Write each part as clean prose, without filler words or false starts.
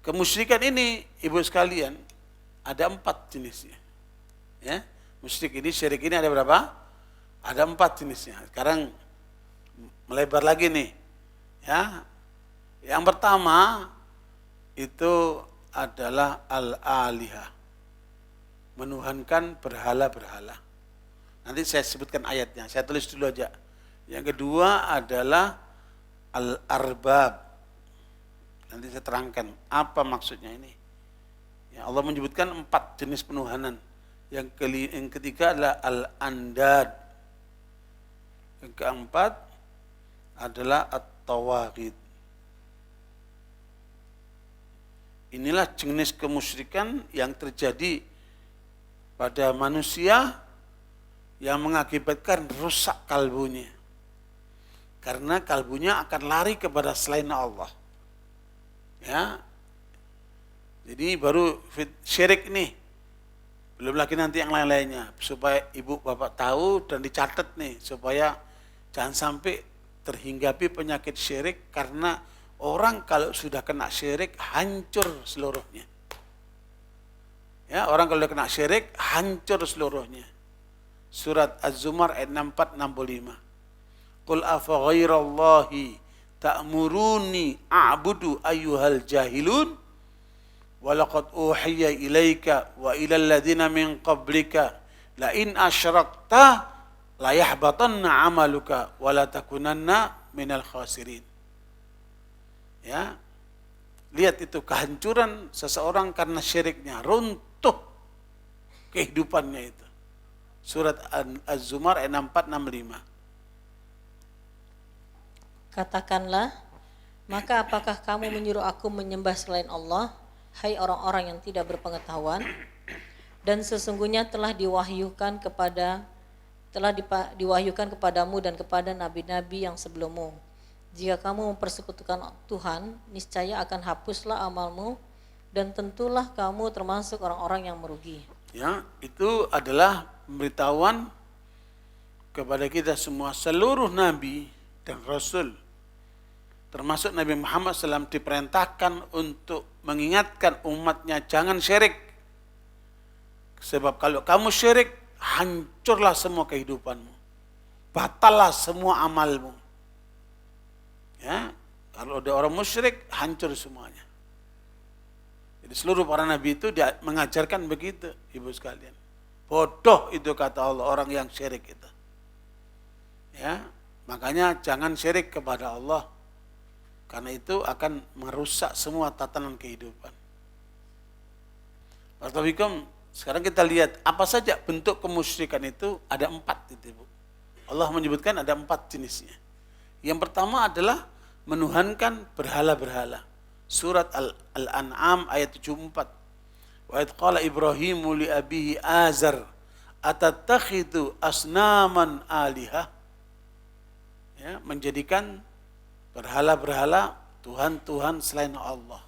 kemusyrikan ini, ibu sekalian, ada 4 jenisnya. Ya, musyrik ini, syirik ini ada berapa? Ada 4 jenisnya. Sekarang melebar lagi nih. Ya, yang pertama itu adalah al-alihah, menuhankan berhala-berhala. Nanti saya sebutkan ayatnya, saya tulis dulu aja. Yang kedua adalah al-arbab. Nanti saya terangkan apa maksudnya ini. Ya, Allah menyebutkan 4 jenis penuhanan. Yang ketiga adalah al-andad. Yang keempat adalah at-tawaghid. Inilah jenis kemusyrikan yang terjadi pada manusia yang mengakibatkan rusak kalbunya. Karena kalbunya akan lari kepada selain Allah. Ya. Jadi baru syirik nih. Belum lagi nanti yang lain-lainnya. Supaya ibu bapak tahu dan dicatat nih. Supaya jangan sampai terhinggapi penyakit syirik. Karena orang kalau sudah kena syirik hancur seluruhnya. Ya, orang kalau sudah kena syirik hancur seluruhnya. Surat Az-Zumar ayat 64-65. Qul afa ghairallahi ta'muruni a'budu ayyuhal jahilun walaqad uhiya ilaika wa ilal ladzina min qablika la in asyrakta la yahbatanna 'amaluka wa la takunanna minal khasirin. Ya. Lihat itu kehancuran seseorang karena syiriknya, runtuh kehidupannya itu. Surat Az-Zumar ayat 64-65. Katakanlah, maka apakah kamu menyuruh aku menyembah selain Allah, hai orang-orang yang tidak berpengetahuan? Dan sesungguhnya telah diwahyukan kepadamu dan kepada nabi-nabi yang sebelummu. Jika kamu mempersekutukan Tuhan, niscaya akan hapuslah amalmu dan tentulah kamu termasuk orang-orang yang merugi. Ya, itu adalah pemberitahuan kepada kita semua, seluruh nabi dan rasul, termasuk Nabi Muhammad SAW, diperintahkan untuk mengingatkan umatnya jangan syirik. Sebab kalau kamu syirik, hancurlah semua kehidupanmu, batallah semua amalmu. Ya, kalau ada orang musyrik, hancur semuanya. Jadi seluruh para nabi itu dia mengajarkan begitu, ibu sekalian. Bodoh itu kata Allah orang yang syirik itu. Ya, makanya jangan syirik kepada Allah. Karena itu akan merusak semua tatanan kehidupan. Barakallahu, sekarang kita lihat apa saja bentuk kemusyrikan itu, ada 4 itu, Bu. Allah menyebutkan ada 4 jenisnya. Yang pertama adalah menuhankan berhala-berhala. Surat Al-An'am ayat 74. Wa idh qala Ibrahimu li abihi Azar atattakhidhu asnaman alihah. Ya, menjadikan berhala-berhala Tuhan-Tuhan selain Allah.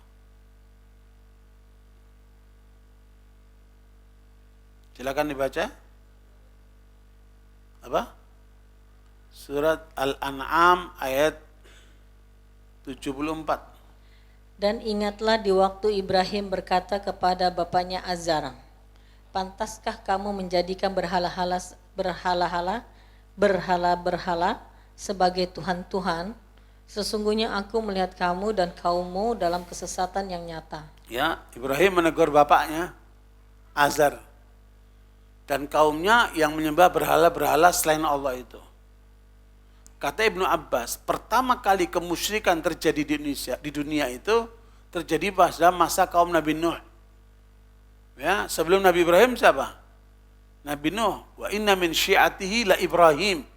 Silakan dibaca. Apa? Surat Al-An'am ayat 74. Dan ingatlah di waktu Ibrahim berkata kepada bapaknya Azar, pantaskah kamu menjadikan berhala-berhala sebagai Tuhan-Tuhan? Sesungguhnya aku melihat kamu dan kaummu dalam kesesatan yang nyata. Ya, Ibrahim menegur bapaknya Azar dan kaumnya yang menyembah berhala-berhala selain Allah itu. Kata Ibnu Abbas, pertama kali kemusyrikan terjadi di dunia itu terjadi pada masa kaum Nabi Nuh. Ya, sebelum Nabi Ibrahim siapa? Nabi Nuh. Wa inna min syi'atihi la Ibrahim.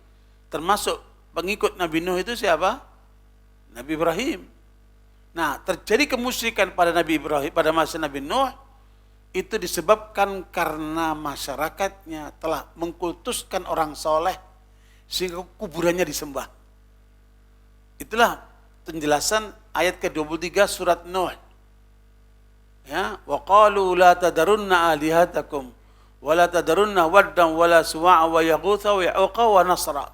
Termasuk pengikut Nabi Nuh itu siapa? Nabi Ibrahim. Nah, terjadi kemusyrikan pada Nabi Ibrahim pada masa Nabi Nuh itu disebabkan karena masyarakatnya telah mengkultuskan orang soleh sehingga kuburannya disembah. Itulah penjelasan ayat ke-23 surat Nuh. Ya, wa qalu la tadarunna alihatakum wa la tadarunna waddan wa la suwa'a wa yaghutha wa ya'uqa wa nasra.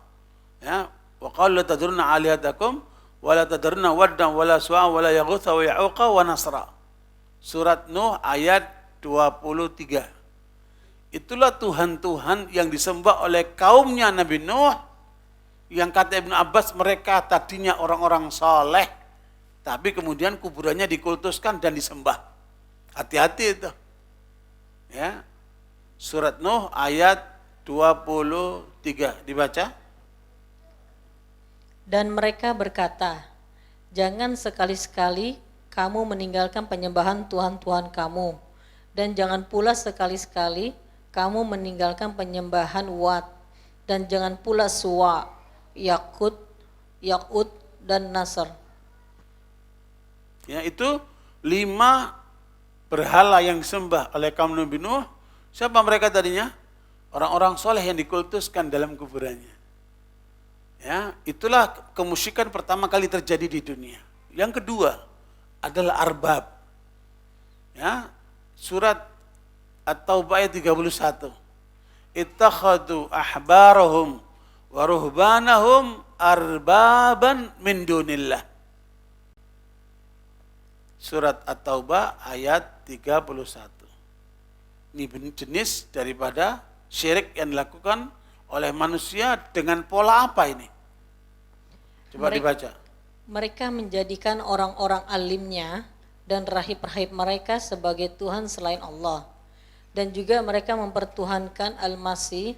Ya, wa qalu la tadarunna alihatakum wa la tadarunna waddan wa la suwa'a wa la yaghutha wa ya'uqa wa nasra. Surat Nuh ayat 23. Itulah Tuhan-Tuhan yang disembah oleh kaumnya Nabi Nuh, yang kata Ibnu Abbas mereka tadinya orang-orang soleh, tapi kemudian kuburannya dikultuskan dan disembah. Hati-hati itu. Ya. Surat Nuh ayat 23 dibaca. Dan mereka berkata, jangan sekali-sekali kamu meninggalkan penyembahan Tuhan-Tuhan kamu, dan jangan pula sekali-sekali kamu meninggalkan penyembahan Wat, dan jangan pula Suwa, Yakut, dan Nasr. Ya, itu 5 berhala yang disembah oleh kaum Nabi Nuh. Siapa mereka tadinya? Orang-orang soleh yang dikultuskan dalam kuburannya. Ya, itulah kemusyrikan pertama kali terjadi di dunia. Yang kedua adalah arbab. Ya, surat At-Taubah ayat 31. Ittakhadu ahbarahum wa ruhbanahum arbaban min dunillah. Surat At-Taubah ayat 31. Ini jenis daripada syirik yang dilakukan oleh manusia dengan pola apa ini? Coba dibaca. Mereka menjadikan orang-orang alimnya dan rahib-rahib mereka sebagai Tuhan selain Allah. Dan juga mereka mempertuhankan Al-Masih,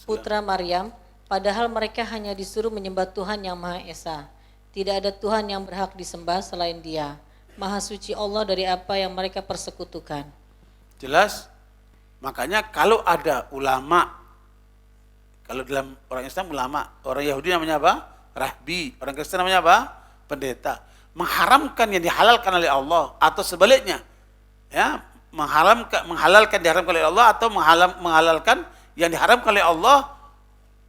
putra Maryam, padahal mereka hanya disuruh menyembah Tuhan yang Maha Esa. Tidak ada Tuhan yang berhak disembah selain Dia. Maha suci Allah dari apa yang mereka persekutukan. Jelas? Makanya kalau ada ulama, kalau dalam orang Islam ulama, orang Yahudi namanya apa? Rahbi, orang Kristen namanya apa? Pendeta. Mengharamkan yang dihalalkan oleh Allah atau sebaliknya. Ya, menghalalkan diharamkan oleh Allah atau menghalalkan yang diharamkan oleh Allah.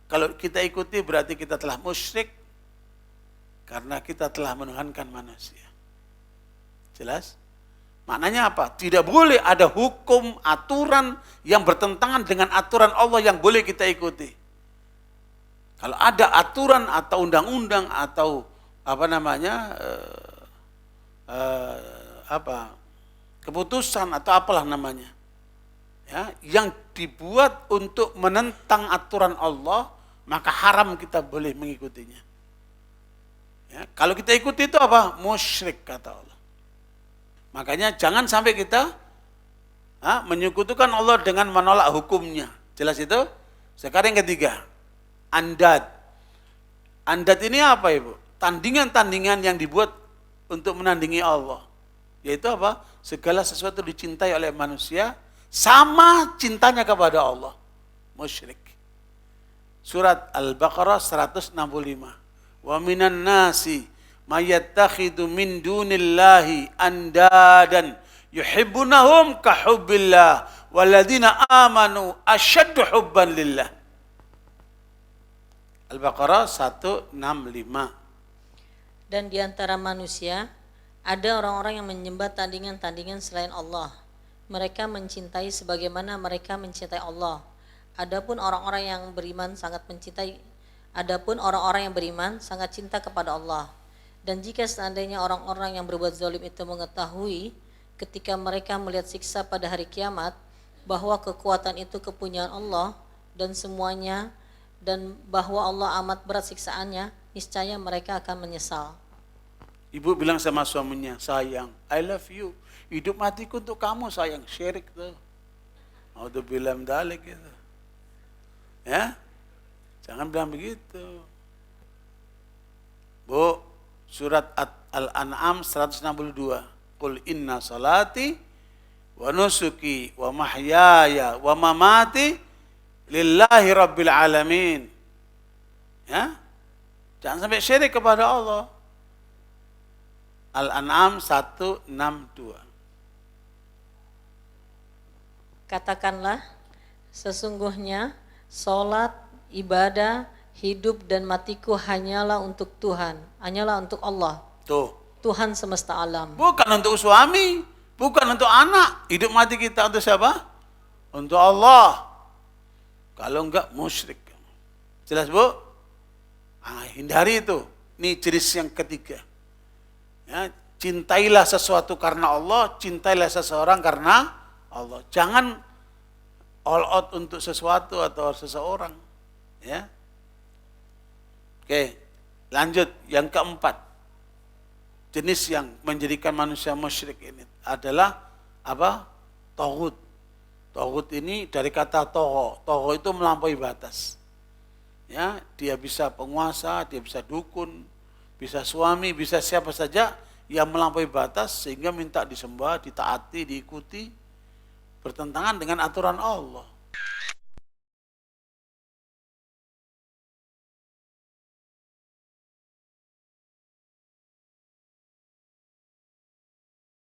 Kalau kita ikuti berarti kita telah musyrik karena kita telah menuhankan manusia. Jelas? Maknanya apa? Tidak boleh ada hukum, aturan yang bertentangan dengan aturan Allah yang boleh kita ikuti. Kalau ada aturan atau undang-undang atau keputusan atau apalah namanya, ya, yang dibuat untuk menentang aturan Allah, maka haram kita boleh mengikutinya. Ya, kalau kita ikuti itu apa? Musyrik kata Allah. Makanya jangan sampai kita menyekutukan Allah dengan menolak hukumnya. Jelas itu? Sekarang yang ketiga, andad. Andad ini apa Ibu? Tandingan-tandingan yang dibuat untuk menandingi Allah. Yaitu apa? Segala sesuatu dicintai oleh manusia sama cintanya kepada Allah. Musyrik. Surat Al-Baqarah 165. Wa minan nasi mayyattakhidu min dunillahi andadan yuhibbunahum kahubbillah walladzina amanu asyaddu hubban lillah. Al-Baqarah 165. Dan di antara manusia ada orang-orang yang menyembah tandingan-tandingan selain Allah. Mereka mencintai sebagaimana mereka mencintai Allah. Adapun orang-orang yang beriman sangat cinta kepada Allah. Dan jika seandainya orang-orang yang berbuat zalim itu mengetahui ketika mereka melihat siksa pada hari kiamat bahwa kekuatan itu kepunyaan Allah dan semuanya, dan bahwa Allah amat berat siksaannya, niscaya mereka akan menyesal. Ibu bilang sama suaminya, sayang, I love you. Hidup matiku untuk kamu sayang. Syirik tuh. Auzubillah min dzalik gitu. Ya? Jangan bilang begitu. Bu, surat Al-An'am 162. Qul inna salati wa nusuki wa mahyaya wa mamati lillahi rabbil alamin. Ya? Jangan sampai syirik kepada Allah. Al-An'am 162. Katakanlah, sesungguhnya salat, ibadah, hidup dan matiku hanyalah untuk Tuhan, hanyalah untuk Allah. Tuh. Tuhan semesta alam. Bukan untuk suami, bukan untuk anak. Hidup mati kita untuk siapa? Untuk Allah. Kalau enggak musyrik. Jelas Bu? Hindari itu. Ini jenis yang ketiga. Ya, Cintailah sesuatu karena Allah, cintailah seseorang karena Allah. Jangan all out untuk sesuatu atau seseorang. Ya. Oke, lanjut yang keempat. Jenis yang menjadikan manusia musyrik ini adalah apa? Taghut. Taghut ini dari kata toho. Toho itu melampaui batas. Ya, dia bisa penguasa, dia bisa dukun, bisa suami, bisa siapa saja yang melampaui batas sehingga minta disembah, ditaati, diikuti, bertentangan dengan aturan Allah.